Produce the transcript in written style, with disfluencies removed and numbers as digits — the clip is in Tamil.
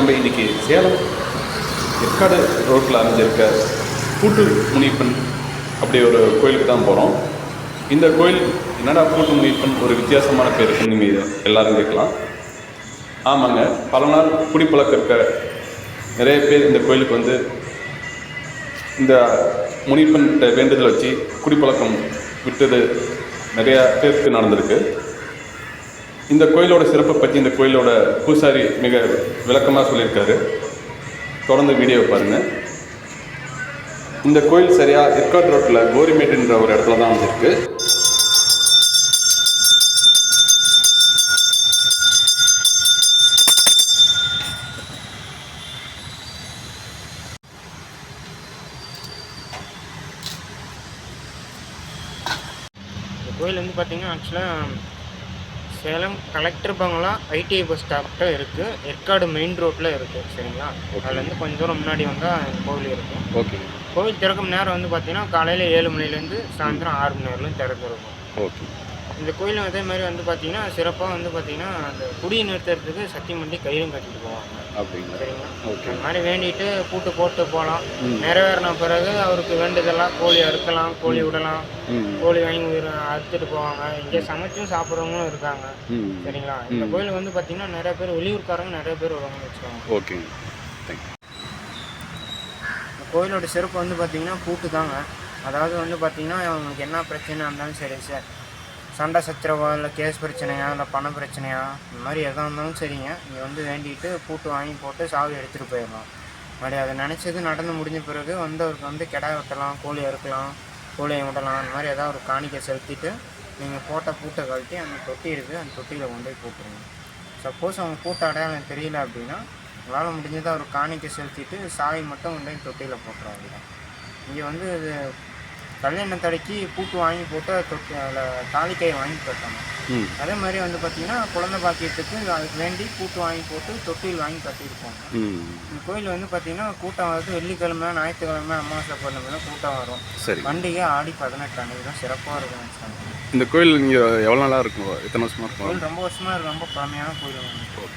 நம்ம இன்றைக்கி சேலம் ஏற்காடு ரோட்டில் அமைஞ்சிருக்க பூட்டு முனியப்பன் அப்படி ஒரு கோயிலுக்கு தான் போகிறோம். இந்த கோயில் என்னடா பூட்டு முனியப்பன் ஒரு வித்தியாசமான பேர் இருக்குன்னு நீங்கள் எல்லோரும் கேட்கலாம். ஆமாங்க, பல நாள் குடிப்பழக்கம் இருக்க நிறைய பேர் இந்த கோயிலுக்கு வந்து இந்த முனியப்பன்கிட்ட வேண்டுதல் வச்சு குடிப்பழக்கம் விட்டது நிறையா பேருக்கு நடந்திருக்கு. இந்த கோயிலோட சிறப்பை பற்றி இந்த கோயிலோட பூசாரி மிக விளக்கமாக சொல்லியிருக்காரு. தொடர்ந்து வீடியோவை பாருங்கள். இந்த கோயில் சரியாக ஏற்காடு ரோட்டில் கோரிமேட்டுன்ற ஒரு இடத்துல தான் வந்துருக்கு. இந்த கோயில் வந்து பார்த்திங்கன்னா ஆக்சுவலாக சேலம் கலெக்டர் பங்களா ஐடிஐ பஸ் ஸ்டாப்கிட்ட இருக்குது. ஏற்காடு மெயின் ரோட்டில் இருக்குது. சரிங்களா? அதுலேருந்து கொஞ்சம் தூரம் முன்னாடி வந்தால் கோவில் இருக்கும். ஓகே. கோவில் திறக்கும் நேரம் வந்து பார்த்திங்கன்னா காலையில் 7 மணிலேருந்து சாயந்தரம் 6 மணி நேரம் திறந்துருக்கும். ஓகே. இந்த கோயிலும் அதே மாதிரி வந்து பார்த்திங்கன்னா சிறப்பாக வந்து பார்த்திங்கன்னா அந்த குடியை நிறுத்துறதுக்கு சத்தியமண்டி கயிறும் கட்டிட்டு போவாங்க. அப்படிங்களா? சரிங்களா? ஓகே. அந்த மாதிரி வேண்டிட்டு பூட்டு போட்டு போகலாம். நிறைவேறின பிறகு அவருக்கு வேண்டுதெல்லாம் கோழி அறுக்கலாம், கோழி விடலாம், கோழி வாங்கி அறுத்துட்டு போவாங்க. இங்கே சமைச்சும் சாப்பிட்றவங்களும் இருக்காங்க. சரிங்களா? இந்த கோயில் வந்து பார்த்திங்கன்னா நிறைய பேர் வெளியூர்காரங்க நிறைய பேர் வருவாங்கன்னு வச்சுக்கோங்க. ஓகே. இந்த கோயிலோட சிறப்பு வந்து பார்த்திங்கன்னா பூட்டு தாங்க. அதாவது வந்து பார்த்திங்கன்னா அவங்களுக்கு என்ன பிரச்சனை இருந்தாலும் சரி சார், சண்டை சச்சரவா இல்லை கேஸ் பிரச்சனையா இல்லை பண பிரச்சனையா இந்த மாதிரி எதாக இருந்தாலும் சரிங்க, இங்கே வந்து வேண்டிட்டு பூட்டு வாங்கி போட்டு சாவி எடுத்துகிட்டு போயிடலாம். அப்படி அதை நினச்சது நடந்து முடிஞ்ச பிறகு வந்து அவருக்கு வந்து கிடா வெட்டலாம், கோழி அறுக்கலாம், கோழியை விடலாம். அந்த மாதிரி ஏதாவது ஒரு காணிக்கை செலுத்திட்டு நீங்கள் போட்ட பூட்டை கழட்டி அந்த தொட்டி இருக்குது, அந்த தொட்டியில் கொண்டு போய் போட்டுருங்க. சப்போஸ் அவங்க பூட்டை அடையாளம் தெரியல அப்படின்னா உங்களால் முடிஞ்சதாக ஒரு காணிக்கை செலுத்திட்டு சாவி மட்டும் கொண்டு போய் தொட்டியில் போட்டுருவாங்க. இங்கே வந்து இது கல்யாண தடைக்கு பூட்டு வாங்கி போட்டு தொட்டி அதில் தாலிக்காயை வாங்கி போட்டாங்க. அதே மாதிரி வந்து பார்த்திங்கன்னா குழந்தை பாக்கியத்துக்கு அதுக்கு வேண்டி பூட்டு வாங்கி போட்டு தொட்டில் வாங்கி கட்டியிருப்போம். இந்த கோயில் வந்து பார்த்திங்கன்னா கூட்டம் வருது. வெள்ளிக்கிழமை, ஞாயிற்றுக்கிழமை, அமாவாசை பௌர்ணமிலாம் கூட்டம் வரும். பண்டிகை ஆடி 18 அன்றைக்கி தான் சிறப்பாக இருக்கும். இந்த கோயில் இங்கே எவ்வளோ நாளாக இருக்கும்? எத்தனை வருஷமாக இருக்கும்? கோயில் ரொம்ப வருஷமாக இருக்கும். ரொம்ப பழமையான கோயில். ஓகே.